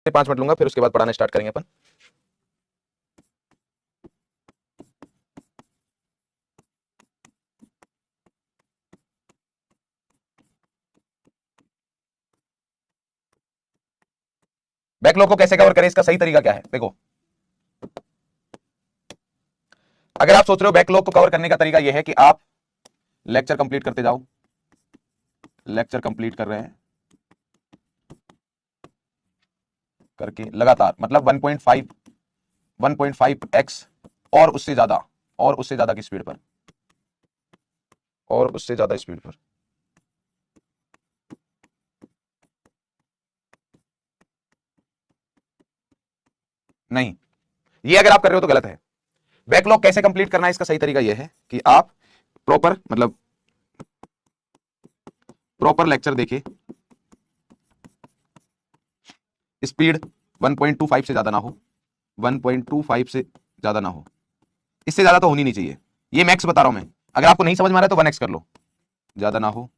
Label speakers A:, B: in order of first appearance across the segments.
A: 5 minute लूंगा, फिर उसके बाद पढ़ाना स्टार्ट करेंगे अपन। बैकलॉग को कैसे कवर करें, इसका सही तरीका क्या है? देखो, अगर आप सोच रहे हो बैकलॉग को कवर करने का तरीका यह है कि आप लेक्चर कंप्लीट करते जाओ, लेक्चर कंप्लीट कर रहे हैं करके लगातार, मतलब 1.5x और उससे ज्यादा की स्पीड पर, और उससे ज्यादा स्पीड पर। नहीं, ये अगर आप कर रहे हो तो गलत है। बैकलॉग कैसे कंप्लीट करना है, इसका सही तरीका यह है कि आप प्रॉपर लेक्चर देखिए, स्पीड 1.25 से ज्यादा ना हो, 1.25 से ज्यादा ना हो, इससे ज्यादा तो होनी नहीं चाहिए, ये मैक्स बता रहा हूं मैं। अगर आपको नहीं समझ में आ रहा है तो 1x कर लो, ज्यादा ना हो।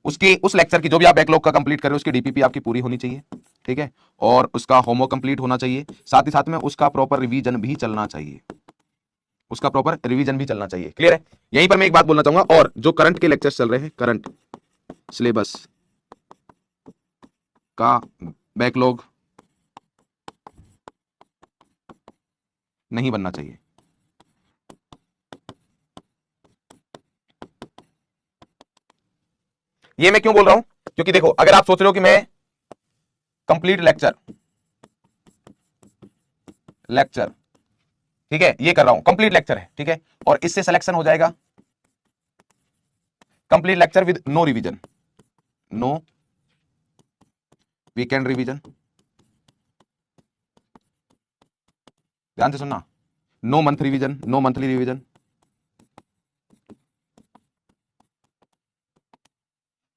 A: उसकी उस लेक्चर की जो भी आप बैकलॉग का कंप्लीट कर रहे हो उसकी डीपीपी आपकी पूरी होनी चाहिए, ठीक है, और उसका होमवर्क कंप्लीट होना चाहिए, साथ ही साथ में उसका प्रॉपर रिवीजन भी चलना चाहिए, उसका प्रॉपर रिवीजन भी चलना चाहिए। क्लियर है? यहीं पर मैं एक बात बोलना चाहूंगा, और जो करंट के लेक्चर्स चल रहे हैं, करंट सिलेबस का बैकलॉग नहीं बनना चाहिए। ये मैं क्यों बोल रहा हूं? क्योंकि देखो, अगर आप सोच रहे हो कि मैं कंप्लीट लेक्चर ठीक है, ये कर रहा हूं, कंप्लीट लेक्चर है, ठीक है, और इससे सिलेक्शन हो जाएगा complete lecture with no revision, no weekend revision, ध्यान से सुनना, no month revision, no monthly revision.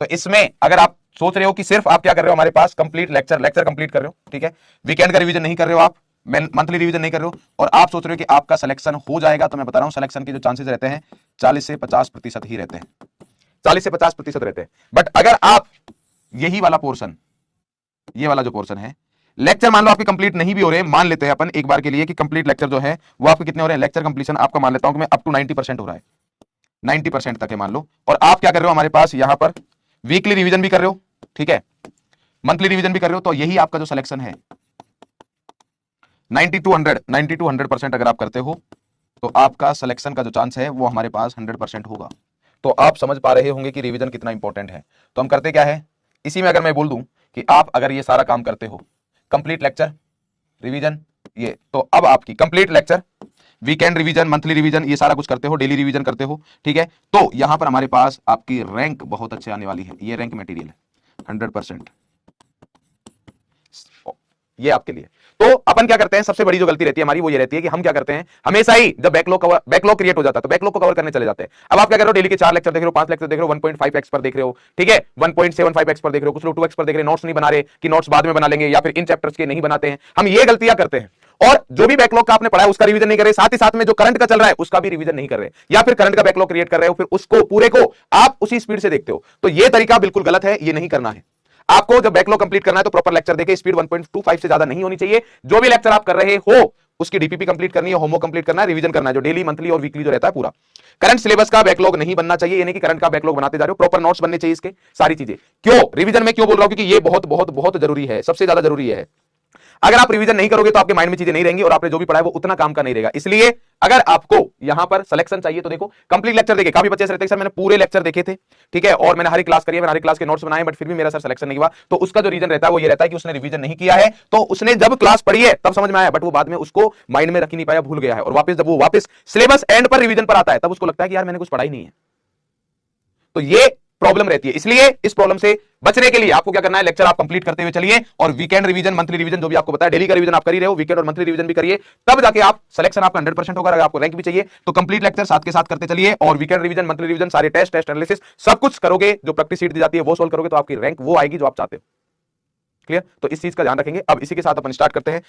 A: तो इसमें अगर आप सोच रहे हो कि सिर्फ आप क्या कर रहे हो, हमारे पास कंप्लीट लेक्चर कंप्लीट कर रहे हो, ठीक है, वीकेंड का रिवीजन नहीं कर रहे हो, आप मंथली रिवीजन नहीं कर रहे हो, और आप सोच रहे हो कि आपका सिलेक्शन हो जाएगा, तो मैं बता रहा हूं सिलेक्शन के जो चांसेस रहते हैं 40 से 50% ही रहते हैं, 40 से 50% रहते हैं। बट अगर आप यही वाला पोर्शन, ये वाला जो पोर्शन है, लेक्चर मान लो आपके कंप्लीट नहीं भी हो रहे, मान लेते हैं अपन एक बार के लिए कि कंप्लीट लेक्चर जो है वो आपके कितने हो रहे हैं, लेक्चर कंप्लीशन आपका मान लेता हूं कि मैं अप टू 90% हो रहा है, 90% तक है मान लो, और आप क्या कर रहे हो, हमारे पास यहां पर वीकली रिवीजन भी कर रहे हो, ठीक है, मंथली रिवीजन भी कर रहे हो, तो यही आपका जो सिलेक्शन है 90 टू 100% अगर आप करते हो तो आपका सिलेक्शन का जो चांस है वो हमारे पास 100% होगा। तो आप समझ पा रहे होंगे कि रिवीजन कितना इंपॉर्टेंट है। तो हम करते क्या है, इसी में अगर मैं बोल दूं कि आप अगर ये सारा काम करते हो, कंप्लीट लेक्चर रिवीजन, ये तो अब आपकी complete lecture, weekend revision, monthly revision, ये सारा कुछ करते हो, डेली रिवीजन करते हो, ठीक है, तो यहां पर हमारे पास आपकी रैंक बहुत अच्छे आने वाली है। ये रैंक मटेरियल है 100%, ये आपके लिए। तो अपन क्या करते हैं, सबसे बड़ी जो गलती रहती है हमारी वो ये रहती है कि हम क्या करते हैं, हमेशा ही जब बैकलॉग क्रिएट हो जाता है तो बैकलॉग को कवर करने चले जाते हैं। अब आप क्या कर रहे हो, डेली के 4 लेक्चर देख रहे हो, 5 लेक्चर देख रहे हो, 1.5x पर देख रहे हो, ठीक है, 1.75x पर देख रहे हो, कुछ लोग 2x पर देख रहे हैं, नोट्स नहीं बना रहे कि नोट्स बाद में बना लेंगे, या फिर इन चैप्टर्स के नहीं बनाते हैं। हम ये गलतियां करते हैं, और जो भी बैकलॉग का आपने पढ़ा है उसका रिवीजन नहीं कर रहे, साथ ही साथ में जो करंट का चल रहा है उसका भी रिवीजन नहीं कर रहे, या फिर करंट का बैकलॉग क्रिएट कर रहे हो, फिर उसको पूरे को आप उसी स्पीड से देखते हो। तो ये तरीका बिल्कुल गलत है, ये नहीं करना है। आपको जब बैकलॉग कंप्लीट करना है तो प्रॉपर लेक्चर देखिए, स्पीड 1.25 से ज्यादा नहीं होनी चाहिए। जो भी लेक्चर आप कर रहे हो उसकी डीपीपी कंप्लीट करनी है, होमवर्क कंप्लीट करना है, रिवीजन करना है, जो डेली, मंथली और वीकली जो रहता है पूरा। करंट सिलेबस का बैकलॉग नहीं बनना चाहिए, यानी कि करंट का बैकलॉग बनाते जा रहे हो, प्रॉपर नोट्स बनने चाहिए इसके, सारी चीजें। क्यों रिवीजन में क्यों बोल रहा हूं, क्योंकि ये बहुत बहुत बहुत जरूरी है, सबसे ज्यादा जरूरी है। अगर आप रिवीजन नहीं करोगे तो आपके माइंड में चीजें नहीं रहेंगी, और आपने जो भी पढ़ा है वो उतना काम का नहीं रहेगा। इसलिए अगर आपको यहां पर सिलेक्शन चाहिए तो देखो, कंप्लीट लेक्चर देखिए। काफी बच्चे रहते हैं सर मैंने पूरे लेक्चर देखे थे, ठीक है, और मैंने हर क्लास करी है, मैंने हर क्लास के नोट्स बनाए, बट फिर भी मेरा सर सिलेक्शन नहीं हुआ। तो उसका जो रीजन रहता है वो ये रहता है कि उसने रिवीजन नहीं किया है, तो उसने जब क्लास पढ़ी है तब समझ में आया, बट वो बाद में उसको माइंड में रख ही नहीं पाया, भूल गया है, और वापस जब वो वापस सिलेबस एंड पर रिवीजन पर आता है तब उसको लगता है कि यार मैंने कुछ पढ़ा ही नहीं है। तो ये प्रॉब्लम रहती है। इसलिए इस प्रॉब्लम से बचने के लिए आपको क्या करना है, लेक्चर आप कंप्लीट करते हुए चलिए, और वीकेंड रिवीजन, मंथली रिवीजन जो भी आपको बताया, डेली का रिवीजन आप कर ही रहे हो, वीकेंड और मंथली रिवीजन भी करिए, तब जाके आप सिलेक्शन आपका 100% होगा। अगर आपको रैंक भी चाहिए तो कंप्लीट लेक्चर साथ के साथ करते चलिए, और वीकेंड रिवीजन, मंथली रिवीजन, सारे टेस्ट एनालिसिस सब कुछ करोगे, जो प्रैक्टिस शीट दी जाती है वो सोल्व करोगे, तो आपकी रैंक वो आएगी जो आप चाहते हो। क्लियर? तो इस चीज का ध्यान रखेंगे। अब इसी के साथ अपन स्टार्ट करते हैं।